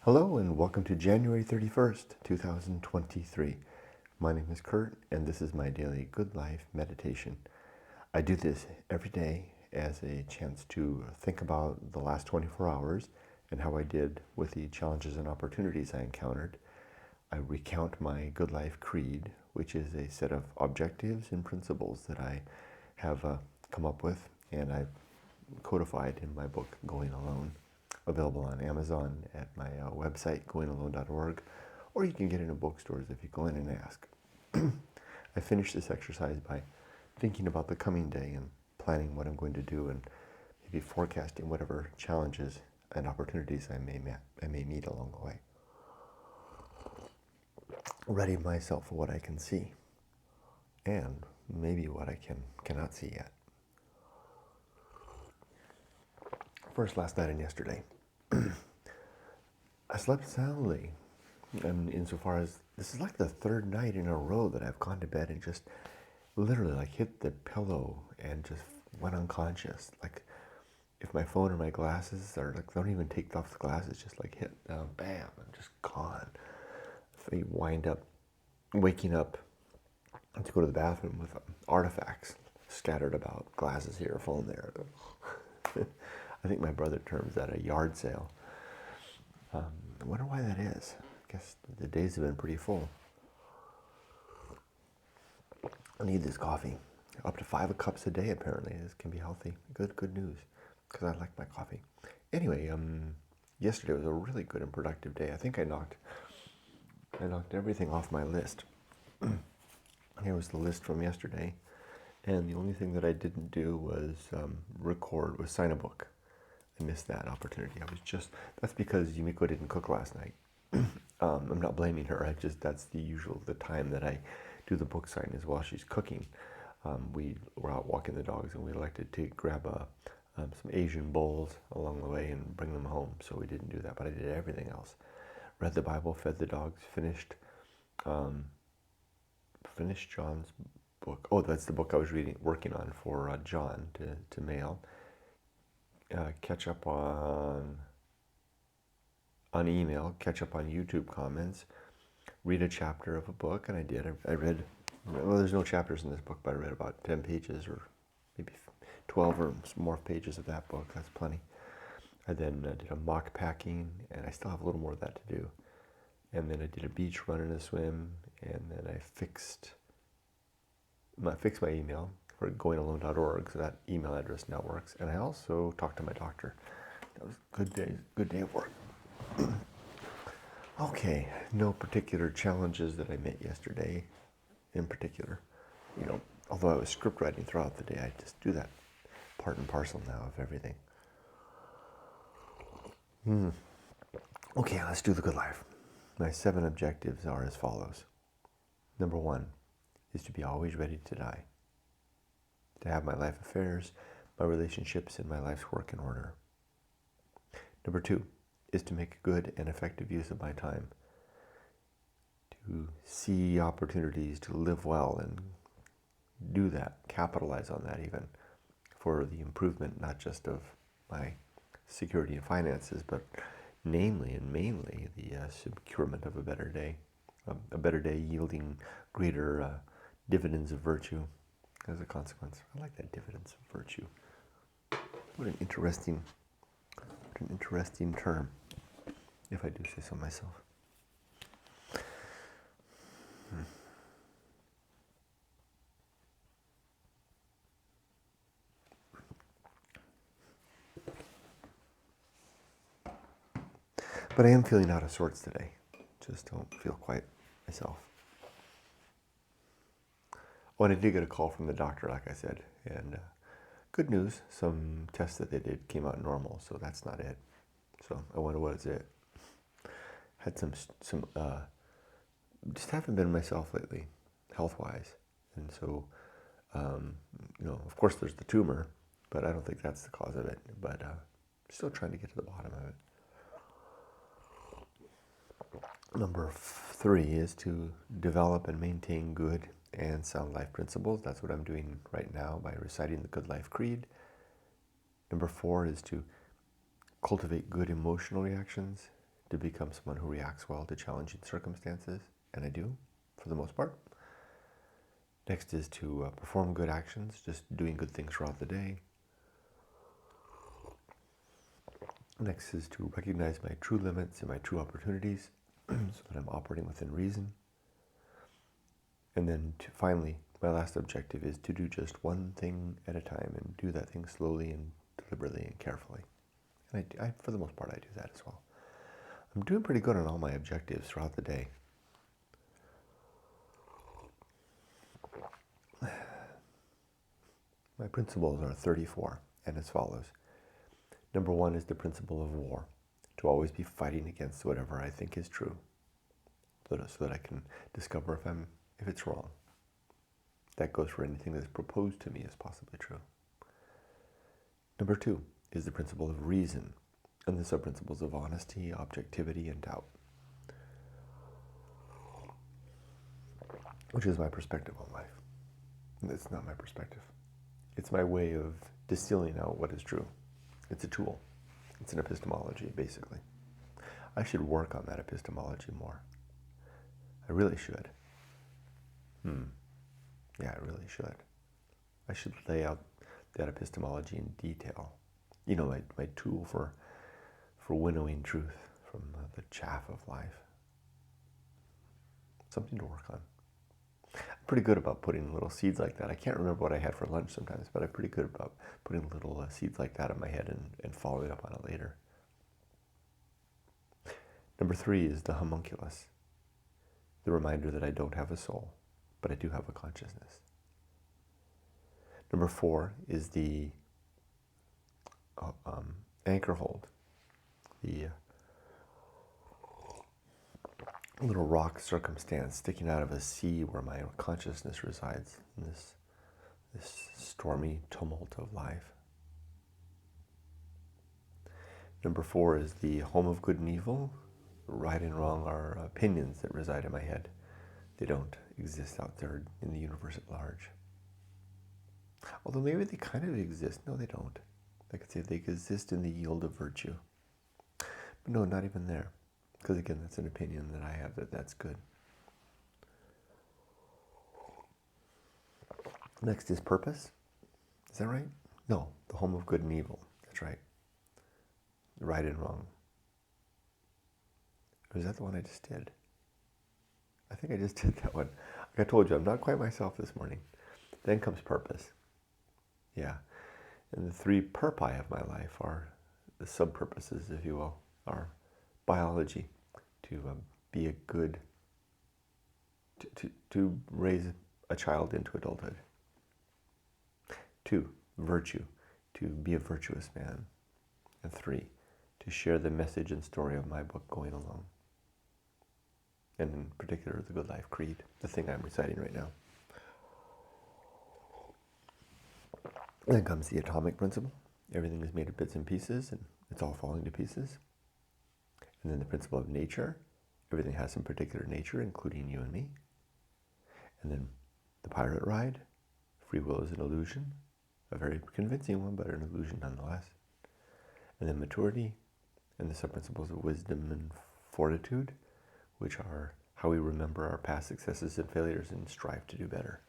Hello and welcome to January 31st, 2023. My name is Kurt and this is my daily Good Life meditation. I do this every day as a chance to think about the last 24 hours and how I did with the challenges and opportunities I encountered. I recount my Good Life Creed, which is a set of objectives and principles that I have come up with and I've codified in my book, Going Alone, available on Amazon at my website, goingalone.org, or you can get it in bookstores if you go in and ask. I finished this exercise by thinking about the coming day and planning what I'm going to do and maybe forecasting whatever challenges and opportunities I may meet along the way. Readying myself for what I can see and maybe what I cannot see yet. First, last night and yesterday, I slept soundly, and insofar as this is like the third night in a row that I've gone to bed and just literally like hit the pillow and just went unconscious. Like if my phone or my glasses are like, don't even take off the glasses, just like hit down, bam, I'm just gone. If I wind up waking up to go to the bathroom with artifacts scattered about, glasses here, phone there. I think my brother terms that a yard sale. I wonder why that is. I guess the days have been pretty full. I need this coffee. Up to 5 cups a day, apparently. This can be healthy. Good news, because I like my coffee. Anyway, yesterday was a really good and productive day. I think I knocked everything off my list. Here was the list from yesterday, and the only thing that I didn't do was sign a book. I missed that opportunity. That's because Yumiko didn't cook last night. I'm not blaming her. That's the time that I do the book sign is while she's cooking. We were out walking the dogs and we elected to grab some Asian bowls along the way and bring them home. So we didn't do that, but I did everything else. Read the Bible, fed the dogs, finished John's book. Oh, that's the book I was working on for John to mail. Catch up on email, catch up on YouTube comments, read a chapter of a book, and I did. I read, well, there's no chapters in this book, but I read about 10 pages or maybe 12 or more pages of that book. That's plenty. I then did a mock packing, and I still have a little more of that to do. And then I did a beach run and a swim, and then I fixed my email for goingalone.org, so that email address now works. And I also talked to my doctor. That was a good day of work. Okay, no particular challenges that I met yesterday in particular. Although I was script writing throughout the day, I just do that part and parcel now of everything. Okay, let's do the good life. My 7 objectives are as follows. Number 1 is to be always ready to die. To have my life affairs, my relationships, and my life's work in order. Number 2 is to make good and effective use of my time. To see opportunities to live well and do that, capitalize on that even, for the improvement not just of my security and finances, but namely and mainly the securement of a better day yielding greater dividends of virtue as a consequence. I like that, dividends of virtue. What an interesting term, if I do say so myself. But I am feeling out of sorts today. Just don't feel quite myself. Oh, and I did get a call from the doctor, like I said, and good news, some tests that they did came out normal, so that's not it. So I wonder what is it. Had some just haven't been myself lately, health-wise, and so of course there's the tumor, but I don't think that's the cause of it. But still trying to get to the bottom of it. Number 3 is to develop and maintain good and sound life principles. That's what I'm doing right now by reciting the Good Life Creed. Number 4 is to cultivate good emotional reactions, to become someone who reacts well to challenging circumstances, and I do, for the most part. Next is to perform good actions, just doing good things throughout the day. Next is to recognize my true limits and my true opportunities so that I'm operating within reason. And then finally, my last objective is to do just one thing at a time and do that thing slowly and deliberately and carefully. And I for the most part, I do that as well. I'm doing pretty good on all my objectives throughout the day. My principles are 34 and as follows. Number 1 is the principle of war, to always be fighting against whatever I think is true, so that I can discover if it's wrong. That goes for anything that's proposed to me as possibly true. Number 2 is the principle of reason, and the sub-principles of honesty, objectivity, and doubt, which is my perspective on life. It's not my perspective. It's my way of distilling out what is true. It's a tool. It's an epistemology, basically. I should work on that epistemology more. I really should. Yeah, I really should. I should lay out that epistemology in detail. You know, my tool for winnowing truth from the chaff of life. Something to work on. I'm pretty good about putting little seeds like that. I can't remember what I had for lunch sometimes, but I'm pretty good about putting little seeds like that in my head and following up on it later. Number 3 is the homunculus, the reminder that I don't have a soul, but I do have a consciousness. Number 4 is the anchor hold, the little rock circumstance sticking out of a sea where my consciousness resides in this stormy tumult of life. Number 4 is the home of good and evil. Right and wrong are opinions that reside in my head. They don't exist out there in the universe at large. Although maybe they kind of exist. No, they don't. I could say they exist in the yield of virtue. But no, not even there. Because again, that's an opinion that I have that's good. Next is purpose. Is that right? No, the home of good and evil. That's right. Right and wrong. Or is that the one I just did? I think I just did that one. Like I told you, I'm not quite myself this morning. Then comes purpose. Yeah. And the 3 purpose of my life are the sub-purposes, if you will, are biology, to be a good, to raise a child into adulthood. 2, virtue, to be a virtuous man. And 3, to share the message and story of my book Going Alone. And in particular, the Good Life Creed, the thing I'm reciting right now. Then comes the atomic principle. Everything is made of bits and pieces, and it's all falling to pieces. And then the principle of nature. Everything has some particular nature, including you and me. And then the pirate ride. Free will is an illusion. A very convincing one, but an illusion nonetheless. And then maturity, and the sub-principles of wisdom and fortitude, which are how we remember our past successes and failures and strive to do better.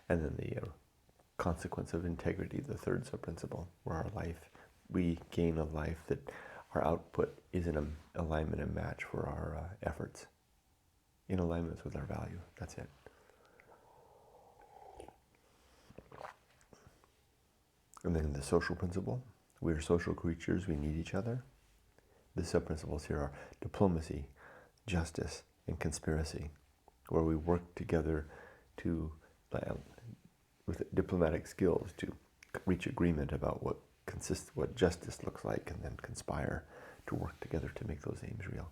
And then the consequence of integrity, the 3rd sub-principle, where we gain a life that our output is in alignment and match for our efforts, in alignment with our value. That's it. And then the social principle, we are social creatures, we need each other. The sub-principles here are diplomacy, justice, and conspiracy, where we work together with diplomatic skills to reach agreement about what justice looks like, and then conspire to work together to make those aims real.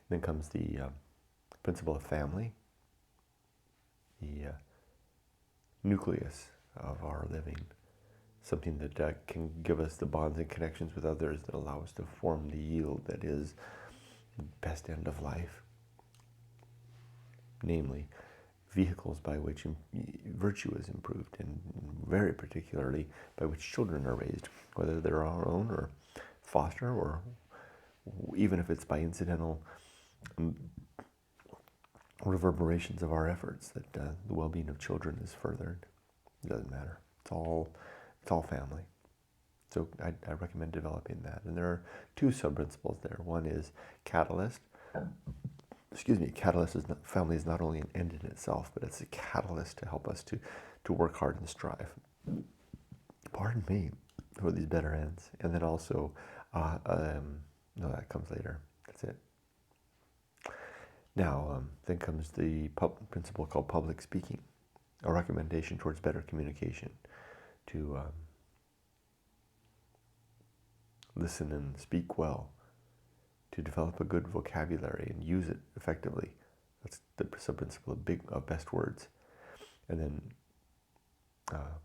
Then comes the principle of family, the nucleus of our living, something that can give us the bonds and connections with others that allow us to form the yield that is the best end of life. Namely, vehicles by which virtue is improved, and very particularly by which children are raised, whether they're our own or foster, or even if it's by incidental reverberations of our efforts, that the well-being of children is furthered. It doesn't matter. It's all family. So I recommend developing that. And there are two sub-principles there. One is catalyst. Catalyst is not, family is not only an end in itself, but it's a catalyst to help us to work hard and strive. Pardon me for these better ends. And then also, no, that comes later. That's it. Now, then comes the principle called public speaking, a recommendation towards better communication, to listen and speak well, to develop a good vocabulary and use it effectively. That's the sub-principle of best words. And then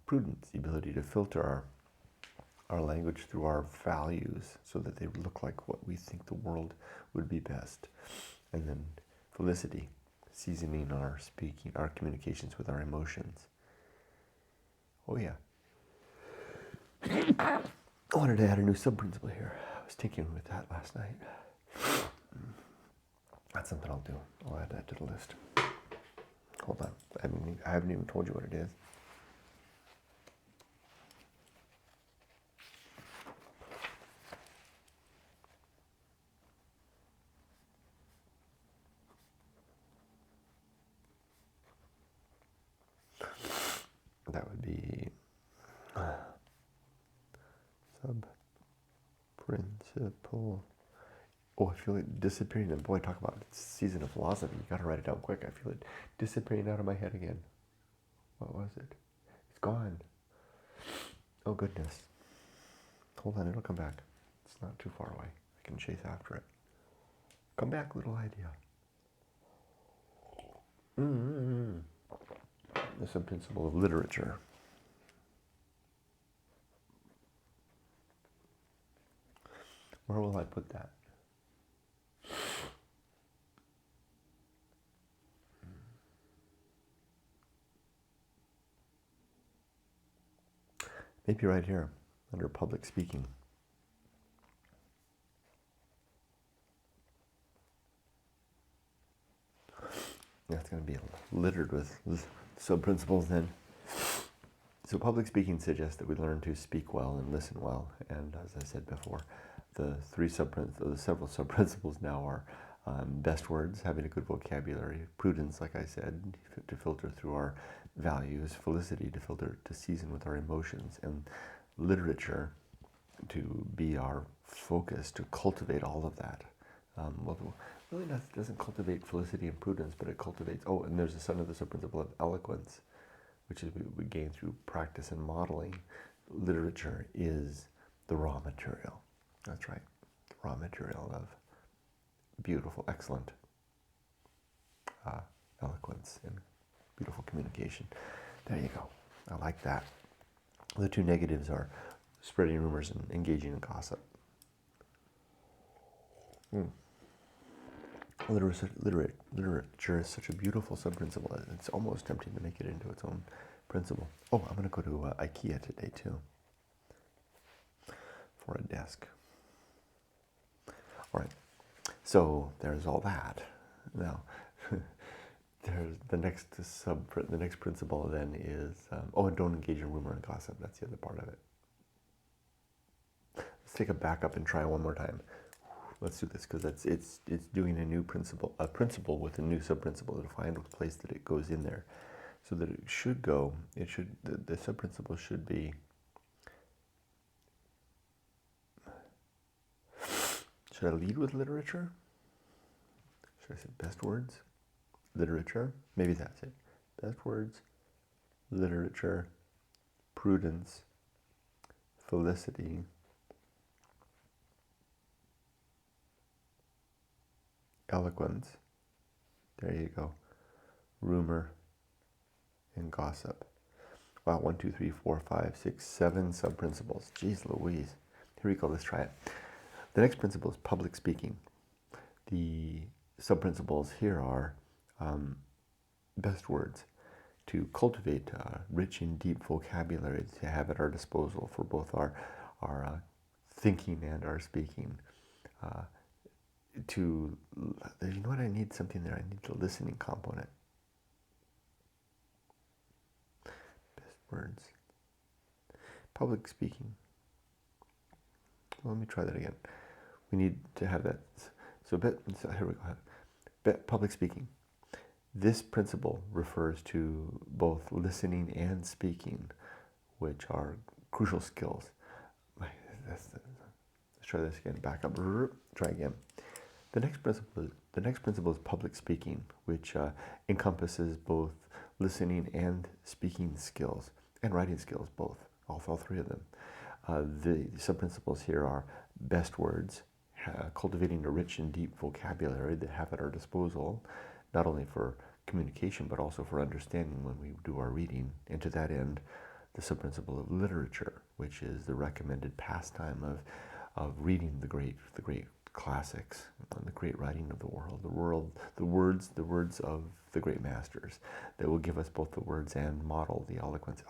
prudence, the ability to filter our language through our values so that they look like what we think the world would be best. And then felicity, seasoning our speaking, our communications with our emotions. Oh yeah. I wanted to add a new sub-principle here. I was tinkering with that last night. That's something I'll do. I'll add that to the list. Hold on. I haven't even told you what it is. That would be sub-principle. Oh, I feel it disappearing. And boy, talk about season of philosophy. You got to write it down quick. I feel it disappearing out of my head again. What was it? It's gone. Oh, goodness. Hold on, it'll come back. It's not too far away. I can chase after it. Come back, little idea. The sub-principle of literature. Where will I put that? Maybe right here, under public speaking. That's going to be littered with sub-principles then. So public speaking suggests that we learn to speak well and listen well. And as I said before, the several sub-principles now are best words, having a good vocabulary, prudence, like I said, to filter through our values, felicity, to season with our emotions, and literature to be our focus, to cultivate all of that. Really doesn't cultivate felicity and prudence, but it cultivates, and there's another sub-principle of eloquence, which is we gain through practice and modeling. Literature is the raw material. That's right, the raw material of beautiful, excellent eloquence and beautiful communication. There you go. I like that. The two negatives are spreading rumors and engaging in gossip. Literature is such a beautiful sub-principle. It's almost tempting to make it into its own principle. Oh, I'm going to go to IKEA today too for a desk. All right. So there's all that. Now, there's the next principle then is and don't engage in rumor and gossip. That's the other part of it. Let's take a back up and try one more time. Let's do this because it's doing a new principle, with a new sub-principle to find a place that it goes in there, so that it should go. The sub-principle should be. Should I lead with literature? Should I say best words? Literature? Maybe that's it. Best words, literature, prudence, felicity, eloquence. There you go. Rumor and gossip. Wow, 1, 2, 3, 4, 5, 6, 7 sub-principles. Jeez Louise. Here we go, let's try it. The next principle is public speaking. The sub-principles here are best words, to cultivate rich and deep vocabulary to have at our disposal for both our thinking and our speaking. You know what I need something there? I need the listening component. Best words. Public speaking. Well, let me try that again. We need to have that. So here we go. Public speaking. This principle refers to both listening and speaking, which are crucial skills. Let's try this again. Back up. Try again. The next principle is public speaking, which encompasses both listening and speaking skills, and writing skills, both, all three of them. The sub-principles here are best words, cultivating a rich and deep vocabulary that have at our disposal, not only for communication, but also for understanding when we do our reading. And to that end, the sub-principle of literature, which is the recommended pastime of reading the great classics and the great writing of the words of the great masters that will give us both the words and model the eloquence.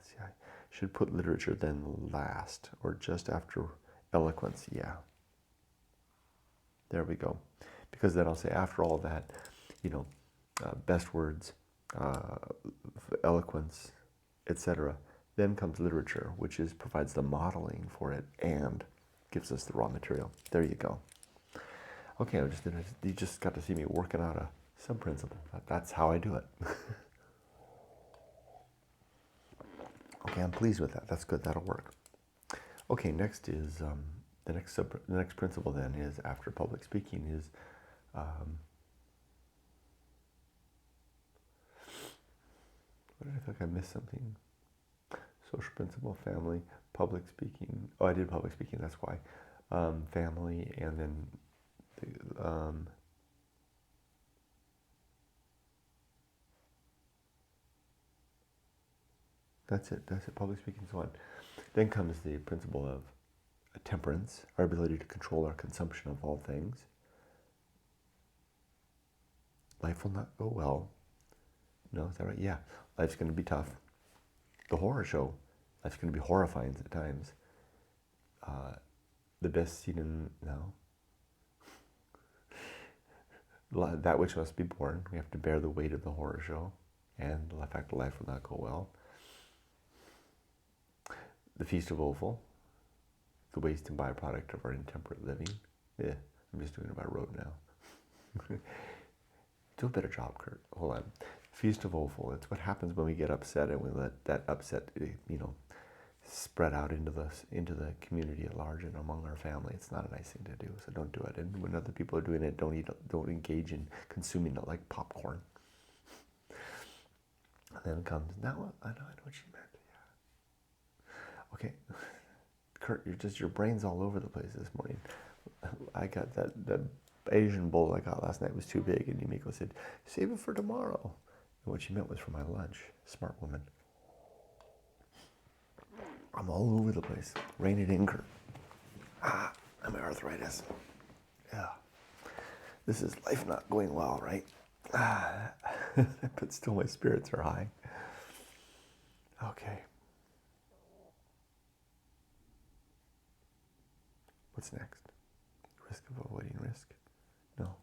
See, I should put literature then last, or just after eloquence. Yeah, there we go. Because then I'll say after all that, best words, eloquence, etc. Then comes literature, which provides the modeling for it and gives us the raw material. There you go. Okay, you just got to see me working out a sub-principle. That's how I do it. Okay, I'm pleased with that. That's good. That'll work. Okay, next is the next principle. Then is after public speaking is what did I think I missed something? Social principle, family, public speaking. Oh, I did public speaking. That's why. Family, and then that's it. Public speaking, so on. Then comes the principle of temperance, our ability to control our consumption of all things. Life will not go well. No, is that right? Yeah, life's going to be tough. The horror show, life's going to be horrifying at times. The best scene in that which must be borne. We have to bear the weight of the horror show, and the fact that life will not go well. The Feast of Offal, the waste and byproduct of our intemperate living. Yeah, I'm just doing it by rote now. Do a better job, Kurt. Hold on. Feast of Offal. It's what happens when we get upset and we let that upset, spread out into the community at large and among our family. It's not a nice thing to do, so don't do it. And when other people are doing it, don't engage in consuming it like popcorn. And then comes, now I know what she meant. Yeah. Okay, Kurt, your brain's all over the place this morning. I got that Asian bowl I got last night was too big, and Yumiko said, save it for tomorrow. And what she meant was for my lunch. Smart woman. I'm all over the place. Rein it in, Kurt. And my arthritis. Yeah. This is life not going well, right? But still my spirits are high. Okay. What's next? Risk of avoiding risk? No.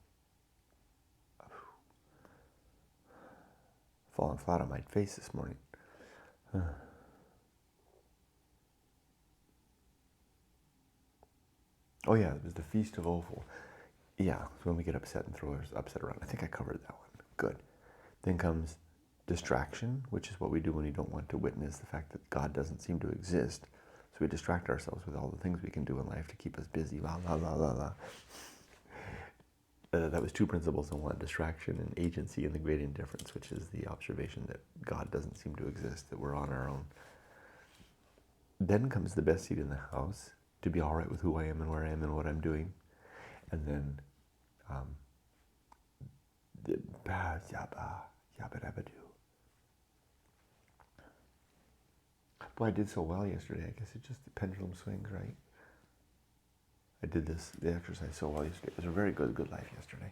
Falling flat on my face this morning. Oh yeah, it was the Feast of Offal. Yeah, so when we get upset and throw us upset around. I think I covered that one. Good. Then comes distraction, which is what we do when we don't want to witness the fact that God doesn't seem to exist. So we distract ourselves with all the things we can do in life to keep us busy. La la la la la. That was two principles in one: distraction and agency, and the great indifference, which is the observation that God doesn't seem to exist, that we're on our own. Then comes the best seat in the house, to be all right with who I am and where I am and what I'm doing. And then the ba yabba yabba dabba do. Boy, I did so well yesterday. I guess it's just the pendulum swings, right? I did the exercise so well yesterday. It was a very good life yesterday.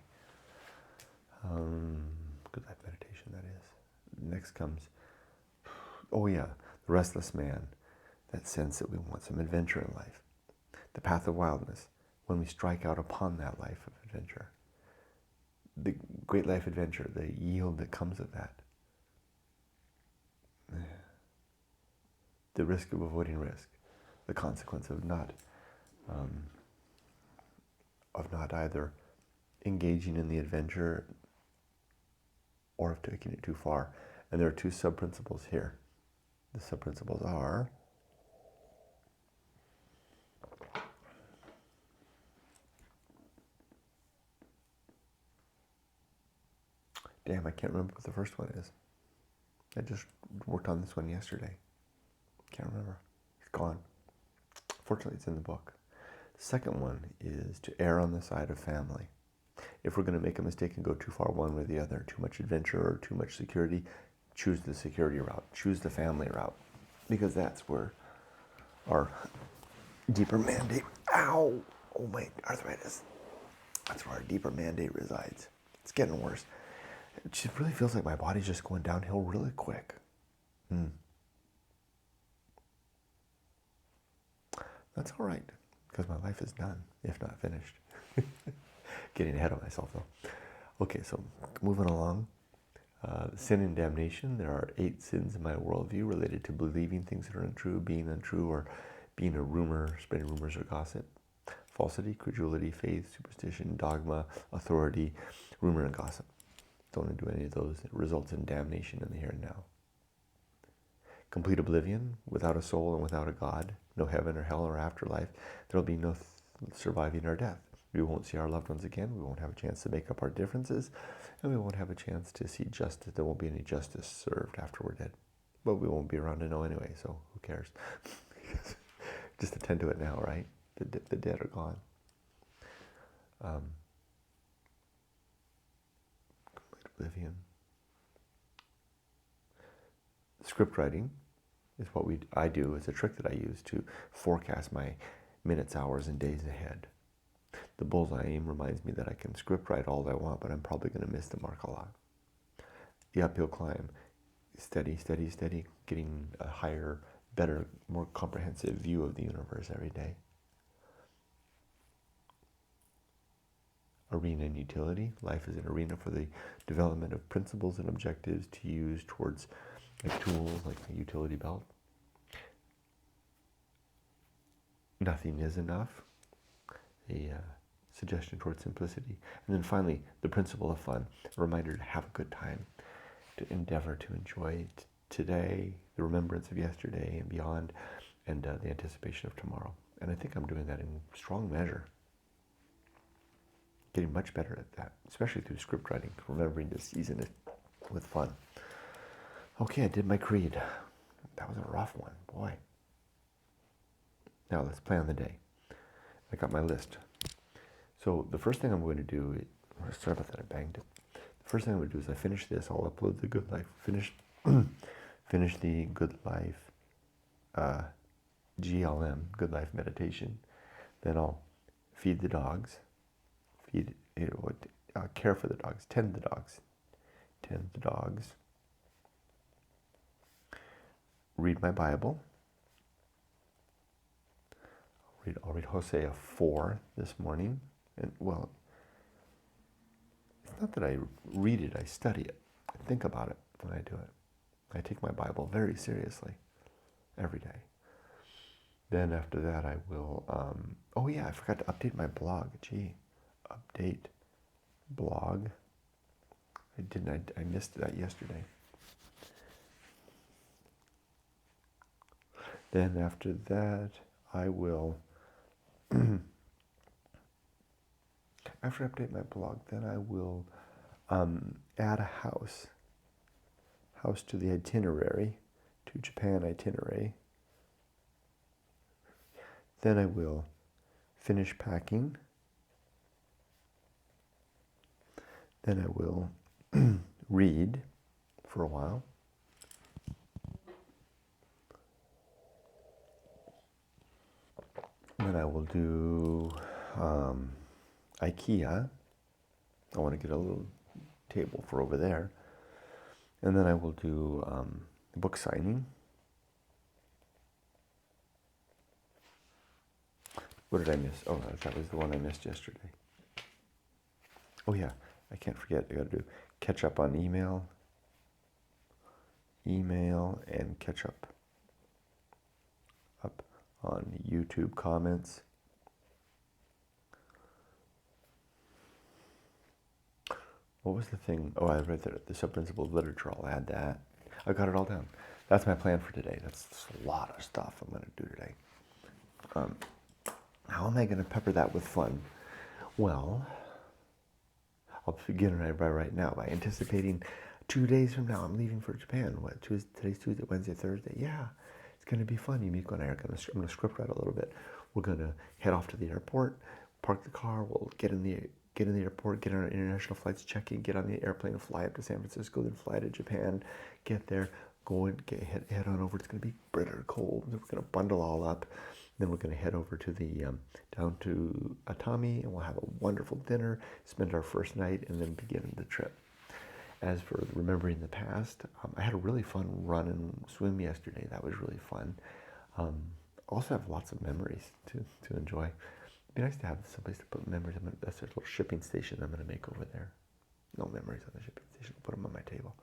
Good life meditation, that is. Next comes, oh yeah, the restless man. That sense that we want some adventure in life. the path of wildness, when we strike out upon that life of adventure. The great life adventure, the yield that comes of that. The risk of avoiding risk, the consequence of not either engaging in the adventure or of taking it too far. And there are two sub-principles here. The sub-principles are damn, I can't remember what the first one is. I just worked on this one yesterday. Can't remember. It's gone. Fortunately, it's in the book. The second one is to err on the side of family. If we're going to make a mistake and go too far one way or the other, too much adventure or too much security, choose the security route. Choose the family route. Because that's where our deeper mandate, ow, oh my arthritis. That's where our deeper mandate resides. It's getting worse. It just really feels like my body's just going downhill really quick. That's all right, because my life is done, if not finished. Getting ahead of myself, though. Okay, so moving along. Sin and damnation. There are 8 sins in my worldview related to believing things that are untrue, or being a rumor, spreading rumors or gossip. Falsity, credulity, faith, superstition, dogma, authority, rumor, and gossip. Don't want to do any of those. It results in damnation in the here and now. Complete oblivion, without a soul and without a God, no heaven or hell or afterlife. There will be no surviving our death. We won't see our loved ones again. We won't have a chance to make up our differences. And we won't have a chance to see justice. There won't be any justice served after we're dead. But we won't be around to know anyway, so who cares? Just attend to it now, right? The dead are gone. Complete oblivion. Script writing is what I do. It's a trick that I use to forecast my minutes, hours, and days ahead. The bullseye aim reminds me that I can script write all I want, but I'm probably going to miss the mark a lot. The uphill climb, steady, steady, steady, getting a higher, better, more comprehensive view of the universe every day. Arena and utility. Life is an arena for the development of principles and objectives to use towards tools like the utility belt. Nothing is enough. A suggestion towards simplicity. And then finally, the principle of fun. A reminder to have a good time, to endeavor to enjoy today, the remembrance of yesterday and beyond, and the anticipation of tomorrow. And I think I'm doing that in strong measure. Getting much better at that, especially through script writing, remembering to season it with fun. Okay, I did my creed. That was a rough one, boy. Now let's plan the day. I got my list. So the first thing I'm going to do, sorry about that, I banged it. The first thing I'm going to do is I finish this, I'll upload the Good Life, finish the Good Life GLM, Good Life Meditation. Then I'll feed the dogs, care for the dogs, tend the dogs, read my Bible. I'll read Hosea 4 this morning. And well, it's not that I read it, I study it. I think about it when I do it. I take my Bible very seriously every day. Then after that I will, oh yeah, I forgot to update my blog. Update blog. I missed that yesterday. Then after that I will, after I update my blog, then I will add a house to the itinerary, to Japan itinerary. Then I will finish packing. Then I will read for a while. Then I will do IKEA. I want to get a little table for over there. And then I will do book signing. What did I miss? Oh, that was the one I missed yesterday. Oh yeah, I can't forget. I got to do catch up on email, and catch up on YouTube comments. What was the thing? Oh, I read the sub-principle of literature. I'll add that. I got it all down. That's my plan for today. That's a lot of stuff I'm going to do today. How am I going to pepper that with fun? Well, I'll begin right now by anticipating 2 days from now I'm leaving for Japan. Today's Tuesday, Wednesday, Thursday. Yeah, it's going to be fun. Yumiko and I I'm going to script write a little bit. We're going to head off to the airport, park the car. We'll get in the airport, get on our international flights, check in, get on the airplane, fly up to San Francisco, then fly to Japan, get there, go and head on over. It's going to be bitter cold. We're going to bundle all up. Then we're going to head over to down to Atami, and we'll have a wonderful dinner, spend our first night, and then begin the trip. As for remembering the past, I had a really fun run and swim yesterday. That was really fun. I also have lots of memories to enjoy. It'd be nice to have someplace to put memories. That's a little shipping station I'm going to make over there. No memories on the shipping station. I'll put them on my table.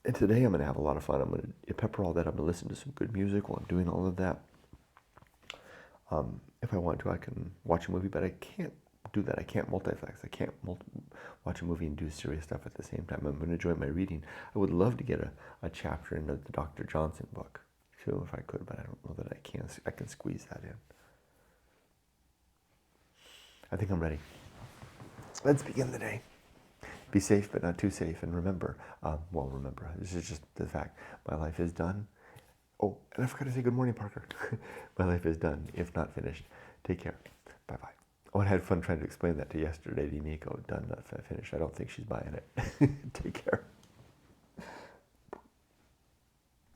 And today I'm going to have a lot of fun. I'm going to pepper all that. I'm going to listen to some good music while I'm doing all of that. If I want to, I can watch a movie, but I can't do that. I can't multitask. I can't watch a movie and do serious stuff at the same time. I'm going to enjoy my reading. I would love to get a chapter in the Dr. Johnson book, too, if I could, but I don't know that I can squeeze that in. I think I'm ready. Let's begin the day. Be safe, but not too safe. And remember, this is just the fact. My life is done. Oh, and I forgot to say good morning, Parker. My life is done, if not finished. Take care. Bye-bye. Oh, and I had fun trying to explain that to Yumiko. Done, not finished. I don't think she's buying it. Take care.